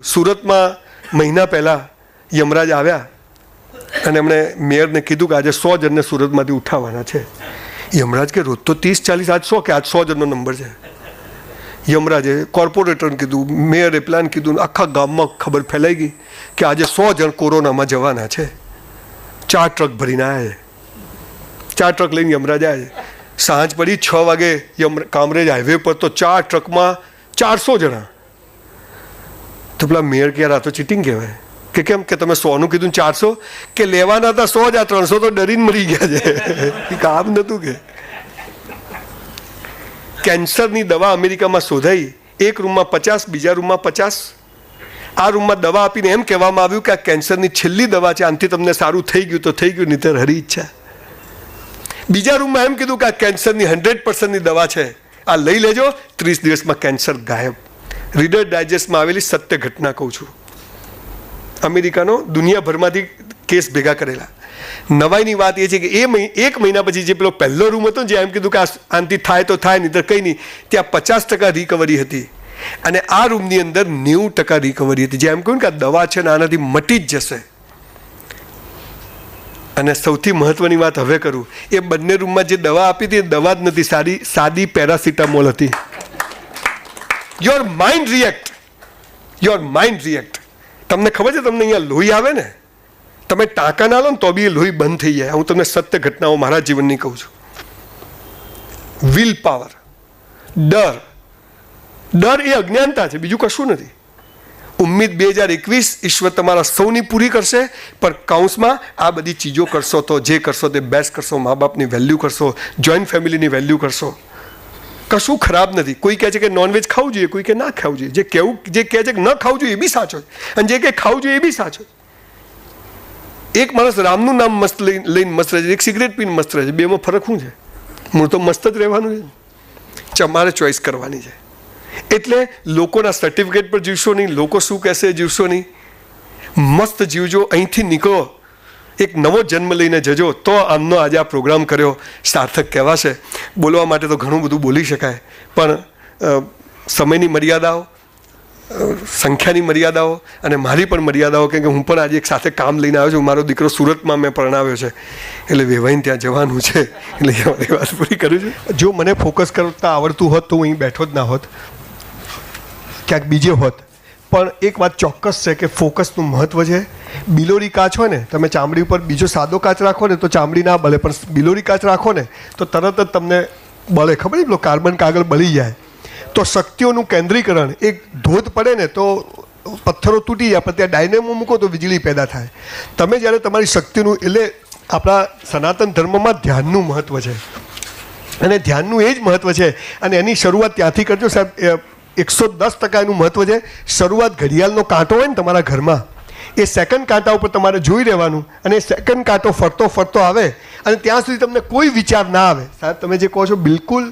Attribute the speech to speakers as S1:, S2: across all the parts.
S1: સુરતમાં મહિના પહેલાં યમરાજ આવ્યા અને એમણે મેયરને કીધું કે આજે 100 જણને સુરતમાંથી ઉઠાવવાના છે. યમરાજ કે રોજ તો 30-40, આજ 100 કે આજ 100 જણનો નંબર છે. યમરાજે કોર્પોરેટરને કીધું, મેયરે પ્લાન કીધું, આખા ગામમાં ખબર ફેલાઈ ગઈ કે આજે 100 જણ કોરોનામાં જવાના છે. 4 ટ્રક ભરીને આવ્યા છે. 4 ટ્રક લઈને યમરાજ આવ્યા છે. સાંજ પડી 6 વાગે કામરેજ હાઈવે પર તો 4 ટ્રકમાં 400 જણા. તો પેલા મેયર કે યાર આ તો ચીટિંગ કહેવાય. કે કેમ? કે તમે 100નું કીધું 400, કે લેવાના હતા 100 જ, આ 300 તો ડરીને મરી ગયા છે. એ કામ નહોતું. કે કેન્સરની દવા અમેરિકામાં શોધાઈ, એક રૂમમાં 50, બીજા રૂમમાં 50. આ રૂમમાં દવા આપીને એમ કહેવામાં આવ્યું કે આ કેન્સરની છેલ્લી દવા છે, આનાથી તમને સારું થઈ ગયું તો થઈ ગયું, નહીંતર હરી ઈચ્છા. બીજા રૂમમાં એમ કીધું કે આ કેન્સરની 100%ની દવા છે, આ લઈ લેજો, 30 દિવસમાં કેન્સર ગાયબ. રીડર ડાયજેસ્ટમાં આવેલી સત્ય ઘટના કહું છું. અમેરિકાનો દુનિયાભરમાંથી કેસ ભેગા કરેલા. નવાઈની વાત એ છે કે એક મહિના પછી જે પેલો પહેલો રૂમ હતો જે એમ કીધું કે આનાથી થાય તો થાય, નહીં તો કંઈ નહીં, ત્યાં 50% રિકવરી હતી. અને આ રૂમની અંદર 90% રિકવરી હતી. જે એમ કહ્યું કે આ દવા છે ને આનાથી મટી જ જશે. અને સૌથી મહત્વની વાત હવે કરું, એ બંને રૂમમાં જે દવા આપી હતી એ દવા જ નથી, સાદી પેરાસિટામોલ હતી. Your mind react. તમને ખબર છે, તમને અહીંયા લોહી આવે ને, તમે ટાંકા ના લો ને તો બી એ લોહી બંધ થઈ જાય. હું તમને સત્ય ઘટનાઓ મારા જીવનની કહું છું. વિલ પાવર, ડર એ અજ્ઞાનતા છે, બીજું કશું નથી. ઉમ્મીદ 2021 ઈશ્વર તમારા સૌની પૂરી કરશે, પણ કાઉન્સમાં આ બધી ચીજો કરશો તો જે કરશો તે બેસ્ટ કરશો. મા બાપની વેલ્યુ કરશો, જોઈન્ટ ફેમિલીની વેલ્યુ કરશો. કશું ખરાબ નથી. કોઈ કહે છે કે નોનવેજ ખાવું જોઈએ, કોઈ કે ના ખાવું જોઈએ. જે કહે છે કે ન ખાવું જોઈએ એ બી સાચો છે, અને જે કે ખાવું જોઈએ એ બી સાચો છે. એક માણસ રામનું નામ મસ્ત લઈને મસ્ત રહે છે, એક સિગરેટ પીને મસ્ત રહે છે. બેમાં ફરક શું છે? મૂળ તો મસ્ત જ રહેવાનું છે. તમારે ચોઈસ કરવાની છે. એટલે લોકોના સર્ટિફિકેટ પર જીવશો નહીં, લોકો શું કહેશે જીવશો નહીં. મસ્ત જીવજો. અહીંથી નીકળો, એક નવો જન્મ લઈને જજો, તો આમનો આજે આ પ્રોગ્રામ કર્યો સાર્થક કહેવાશે. બોલવા માટે તો ઘણું બધું બોલી શકાય, પણ સમયની મર્યાદાઓ, સંખ્યાની મર્યાદાઓ અને મારી પણ મર્યાદાઓ, કેમ કે હું પણ આજે એક સાથે કામ લઈને આવ્યો છું. મારો દીકરો સુરતમાં મેં પરણાવ્યો છે, એટલે વેવાઈને ત્યાં જવાનું છે, એટલે મારી વાત પૂરી કરું છું. જો મને ફોકસ કરતા આવડતું હોત તો હું અહીં બેઠો જ ના હોત, ક્યાંક બીજે હોત. પણ એક વાત ચોક્કસ છે કે ફોકસનું મહત્ત્વ છે. બિલોરી કાચ હોય ને, તમે ચામડી ઉપર બીજો સાદો કાચ રાખો ને તો ચામડી ના બળે, પણ બિલોરી કાચ રાખો ને તો તરત જ તમને બળે. ખબર છે, પેલો કાર્બન કાગળ બળી જાય. તો શક્તિઓનું કેન્દ્રીકરણ, એક ધોધ પડે ને તો પથ્થરો તૂટી જાય, પણ ત્યાં ડાયનેમો મૂકો તો વીજળી પેદા થાય. તમે જ્યારે તમારી શક્તિનું, એટલે આપણા સનાતન ધર્મમાં ધ્યાનનું મહત્ત્વ છે, અને ધ્યાનનું એ જ મહત્ત્વ છે. અને એની શરૂઆત ત્યાંથી કરજો સાહેબ. 110% એનું મહત્ત્વ છે. શરૂઆત ઘડિયાળનો કાંટો હોય ને તમારા ઘરમાં, એ સેકન્ડ કાંટા ઉપર તમારે જોઈ રહેવાનું, અને સેકન્ડ કાંટો ફરતો આવે, અને ત્યાં સુધી તમને કોઈ વિચાર ના આવે. સાહેબ તમે જે કહો છો બિલકુલ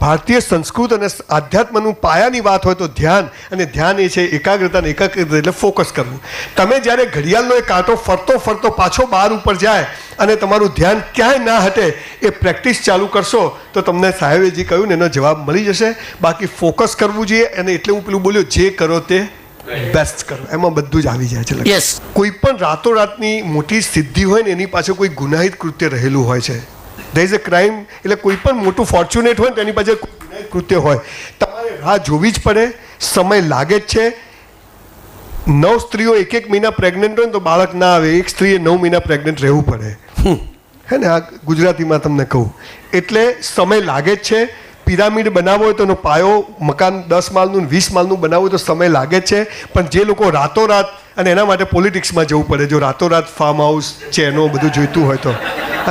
S1: ભારતીય સંસ્કૃત અને આધ્યાત્મનું પાયાની વાત હોય તો ધ્યાન, અને ધ્યાન એ છે એકાગ્રતા, અને એકાગ્રતા એટલે ફોકસ કરવું. તમે જ્યારે ઘડિયાળનો એ કાંટો ફરતો પાછો બહાર ઉપર જાય અને તમારું ધ્યાન ક્યાંય ના હટે, એ પ્રેક્ટિસ ચાલુ કરશો તો તમને સાહેબે જે કહ્યું ને એનો જવાબ મળી જશે. બાકી ફોકસ કરવું જોઈએ. અને એટલે હું પેલું બોલ્યો, જે કરો તે બેસ્ટ કરો, એમાં બધું જ આવી જાય છે. યસ, કોઈ પણ રાતોરાતની મોટી સિદ્ધિ હોય ને એની પાછળ કોઈ ગુનાહિત કૃત્ય રહેલું હોય છે. There is a crime. એટલે કોઈ પણ મોટું ફોર્ચ્યુનેટ હોય ને તેની પાછળ ગુનાહિત કૃત્ય હોય. તમારે રાહ જોવી જ પડે, સમય લાગે જ છે. 9 સ્ત્રીઓ એક મહિના પ્રેગ્નન્ટ હોય ને તો બાળક ના આવે, એક સ્ત્રીએ 9 મહિના પ્રેગ્નન્ટ રહેવું પડે. હે ને, આ ગુજરાતીમાં તમને કહું. એટલે સમય લાગે જ છે. પિરામિડ બનાવવો હોય તો એનો પાયો, મકાન 10 માળનું 20 માળનું બનાવવું હોય તો સમય લાગે જ છે. પણ જે લોકો રાતોરાત, અને એના માટે પોલિટિક્સમાં જવું પડે, જો રાતોરાત ફાર્મ હાઉસ ચેનો બધું જોઈતું હોય તો,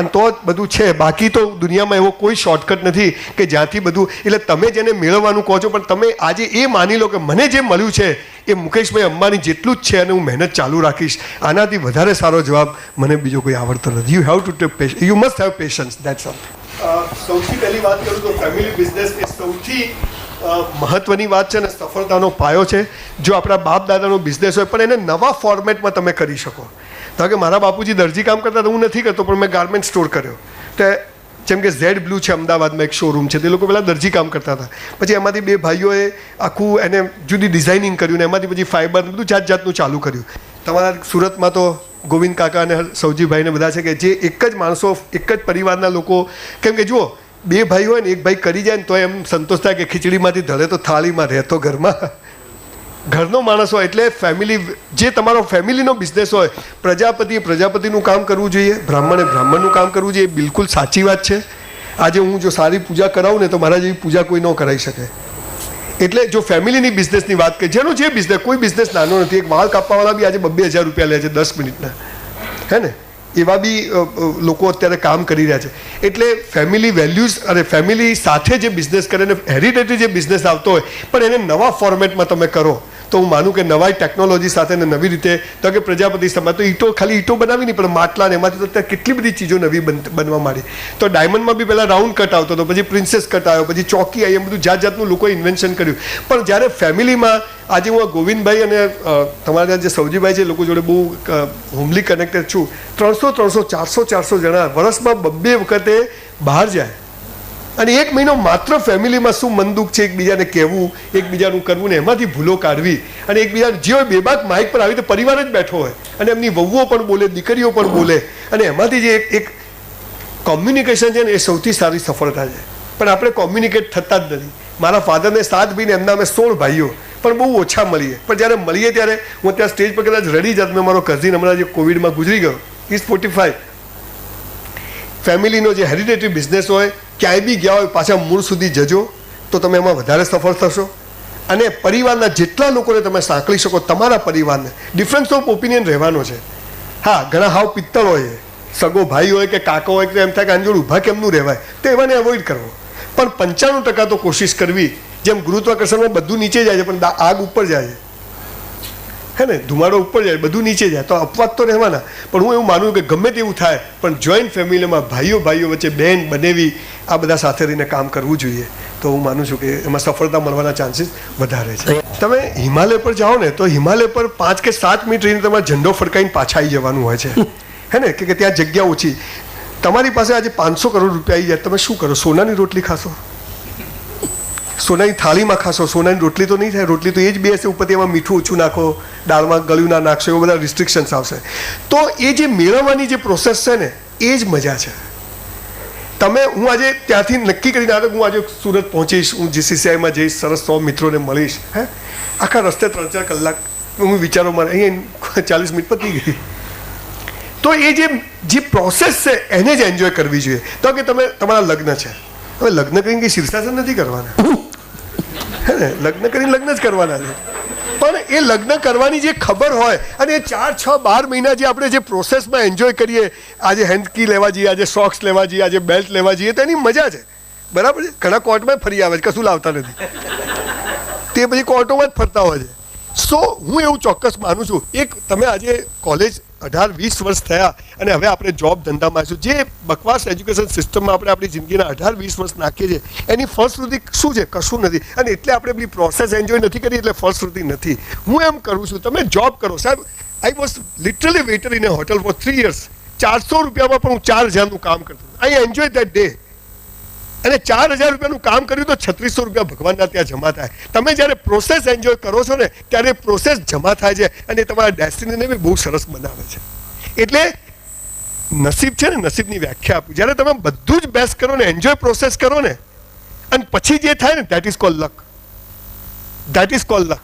S1: અને તો જ બધું છે. બાકી તો દુનિયામાં એવો કોઈ શોર્ટકટ નથી કે જ્યાંથી બધું. એટલે તમે જેને મેળવવાનું કહો છો, પણ તમે આજે એ માની લો કે મને જે મળ્યું છે એ મુકેશભાઈ અંબાણી જેટલું જ છે, અને હું મહેનત ચાલુ રાખીશ. આનાથી વધારે સારો જવાબ મને બીજો કોઈ આવડતો નથી. You have to take patience, you must have patience, that's all. સૌથી પહેલી વાત કરું તો ફેમિલી બિઝનેસ એ સૌથી મહત્ત્વની વાત છે, અને સફળતાનો પાયો છે. જો આપણા બાપ દાદાનો બિઝનેસ હોય, પણ એને નવા ફોર્મેટમાં તમે કરી શકો. કારણ કે મારા બાપુજી દરજી કામ કરતા તો હું નથી કરતો, પણ મેં ગાર્મેન્ટ સ્ટોર કર્યો. તો જેમ કે ઝેડ બ્લુ છે અમદાવાદમાં એક શોરૂમ છે, તે લોકો પહેલાં દરજી કામ કરતા હતા, પછી એમાંથી બે ભાઈઓએ આખું એને જુદી ડિઝાઇનિંગ કર્યું ને એમાંથી પછી ફાઇબર બધું જાતનું ચાલુ કર્યું. તમારા સુરતમાં તો ગોવિંદ કાકા અને સૌજીભાઈને બધા છે કે જે એક જ માણસો, એક જ પરિવારના લોકો, કેમ કે જુઓ બે ભાઈ હોય ને એક ભાઈ કરી જાય ને તો એમ સંતોષ થાય કે ખીચડીમાંથી ધરે તો થાળીમાં રહેતો ઘરમાં ઘરનો માણસ હોય. એટલે ફેમિલી, જે તમારો ફેમિલીનો બિઝનેસ હોય, પ્રજાપતિનું કામ કરવું જોઈએ, બ્રાહ્મણનું કામ કરવું જોઈએ. બિલકુલ સાચી વાત છે. આજે હું જો સારી પૂજા કરાવું ને તો મારા જેવી પૂજા કોઈ ન કરાવી શકે. એટલે જો ફેમિલીની બિઝનેસની વાત કરીએ, જેનો જે બિઝનેસ, કોઈ બિઝનેસ નાનો નથી. એક વાળ કાપવાવાળા બી આજે 2,000 રૂપિયા લે છે 10 મિનિટના, હે ને? એવા બી લોકો અત્યારે કામ કરી રહ્યા છે. એટલે ફેમિલી વેલ્યુઝ અને ફેમિલી સાથે જે બિઝનેસ કરે ને હેરિટેટરી જે બિઝનેસ આવતો હોય પણ એને નવા ફોર્મેટમાં તમે કરો તો હું માનું કે નવાઈ ટેકનોલોજી સાથે ને નવી રીતે, તો કે પ્રજાપતિ સમાજ તો ઈંટો, ખાલી ઈંટો બનાવી નહીં પણ માટલા ને એમાંથી તો અત્યારે કેટલી બધી ચીજો નવી બનવા માંડી. તો ડાયમંડમાં બી પહેલાં રાઉન્ડ કટ આવતો હતો, પછી પ્રિન્સેસ કટ આવ્યો, પછી ચોકી આવી, એમ બધું જાતનું લોકોએ ઇન્વેન્શન કર્યું. પણ જ્યારે ફેમિલીમાં આજે હું ગોવિંદભાઈ અને તમારા જે સૌજીભાઈ છે, લોકો જોડે બહુ હોમલી કનેક્ટેડ છું. 300, 400 જણા વર્ષમાં 2 વખતે બહાર જાય અને 1 મહિનો માત્ર ફેમિલીમાં શું મન દુઃખ છે એકબીજાને કહેવું, એકબીજાનું કરવું ને એમાંથી ભૂલો કાઢવી. અને એકબીજા જે હોય બેબાક માઇક પર આવી તો પરિવાર જ બેઠો હોય અને એમની વહુઓ પણ બોલે, દીકરીઓ પણ બોલે અને એમાંથી જે એક કોમ્યુનિકેશન છે ને એ સૌથી સારી સફળતા છે. પણ આપણે કોમ્યુનિકેટ થતા જ નથી. મારા ફાધરને 7 ભાઈને, એમના અમે 16 ભાઈઓ, પણ બહુ ઓછા મળીએ. પણ જ્યારે મળીએ ત્યારે હું ત્યાં સ્ટેજ પર કદાચ રડી જાત. મેં મારો કઝિન હમણાં જે કોવિડમાં ગુજરી ગયો, ઇઝ 45. ફેમિલીનો જે હેરિટેટરી બિઝનેસ હોય, ક્યાંય બી ગયા હોય પાછા મૂળ સુધી જજો તો તમે એમાં વધારે સફળ થશો. અને પરિવારના જેટલા લોકોને તમે સાંકળી શકો, તમારા પરિવારને, ડિફરન્સ ઓફ ઓપિનિયન રહેવાનો છે. હા, ઘણા હાવ પિત્તળ હોય, સગો ભાઈ હોય કે કાકો હોય, કે એમ થાય કે આની જોડે ઊભા કેમનું રહેવાય, તો એવાને અવોઇડ કરવો. પણ 95% તો કોશિશ કરવી. જેમ ગુરુત્વાકર્ષણમાં બધું નીચે જાય છે પણ આગ ઉપર જાય છે, હે ને? ધુમાડો ઉપર જાય, બધું નીચે જાય, તો અપવાદ તો રહેવાના. પણ હું એવું માનું કે ગમે તેવું થાય પણ જોઈન્ટ ફેમિલીમાં ભાઈઓ વચ્ચે બહેન બનેવી, આ બધા સાથે રહીને કામ કરવું જોઈએ. તો હું માનું છું કે એમાં સફળતા મળવાના ચાન્સીસ વધારે છે. તમે હિમાલય પર જાઓ ને તો હિમાલય પર 5 કે 7 મિનિટ રહીને તમારે ઝંડો ફડકાઈને પાછા આવી જવાનું હોય છે, હે ને? કે ત્યાં જગ્યા ઓછી. તમારી પાસે આજે 500 કરોડ રૂપિયા આવી જાય, તમે શું કરો? સોનાની રોટલી ખાશો? સોનાની થાળીમાં ખાશો? સોનાની રોટલી તો નહીં થાય. રોટલી તો એ જ બેસે, ઉપરથી એમાં મીઠું ઓછું નાખો, દાળમાં ગળ્યું ના નાખશો, એવા બધા રિસ્ટ્રિક્શન્સ આવશે. તો એ જે મેળવવાની જે પ્રોસેસ છે ને એ જ મજા છે. તમે, હું આજે ત્યાંથી નક્કી કરીને આવ્યો હું આજે સુરત પહોંચીશ, હું GCCIમાં જઈશ, સરસ 100 મિત્રોને મળીશ. હે, આખા રસ્તે 3-4 કલાક હું વિચારો મારે અહીંયા 40 મિનિટ પતી ગઈ. તો એ જે પ્રોસેસ છે એને જ એન્જોય કરવી જોઈએ. તો કે તમે, તમારા લગ્ન છે, હવે લગ્ન કરીને કંઈ શીર્ષાસન નથી કરવાના, હે ને? લગ્ન કરીને લગ્ન જ કરવાના છે. પણ એ લગ્ન કરવાની જે ખબર હોય અને 4, 6, 12 મહિના જે આપણે જે પ્રોસેસમાં એન્જોય કરીએ, આજે હેન્ડકી લેવા જઈએ, આજે સોક્સ લેવા જઈએ, આજે બેલ્ટ લેવા જઈએ, તો એની મજા છે. બરાબર છે? ઘણા કોર્ટમાં ફરી આવે છે, કશું લાવતા નથી, તે પછી કોર્ટોમાં જ ફરતા હોય છે. સો હું એવું ચોક્કસ માનું છું, એક તમે આજે કોલેજ 18-20 વર્ષ થયા અને હવે આપણે જોબ ધંધામાં આવીશું. જે બકવાસ એજ્યુકેશન સિસ્ટમમાં આપણે આપણી જિંદગીના 18-20 વર્ષ નાખીએ છીએ, એની ફળશ્રુતિ શું છે? કશું નથી. અને એટલે આપણે પેલી પ્રોસેસ એન્જોય નથી કરી, એટલે ફળશ્રુતિ નથી. હું એમ કરું છું, તમે જોબ કરો. સાહેબ, I was literally waiter in a hotel for 3 years. 400 રૂપિયામાં પણ હું 4000નું કામ કરતો. I enjoy that day. અને 4000 રૂપિયાનું કામ કર્યું તો 3600 રૂપિયા ભગવાનના ત્યાં જમા થાય. તમે જ્યારે પ્રોસેસ એન્જોય કરો છો ને ત્યારે પ્રોસેસ જમા થાય છે અને તમારા ડેસ્ટિનીને બી બહુ સરસ બનાવે છે. એટલે નસીબ છે ને, નસીબની વ્યાખ્યા આપું, જ્યારે તમે બધું જ બેસ્ટ કરો ને, એન્જોય પ્રોસેસ કરો ને, અને પછી જે થાય ને, that is called luck. That is called luck.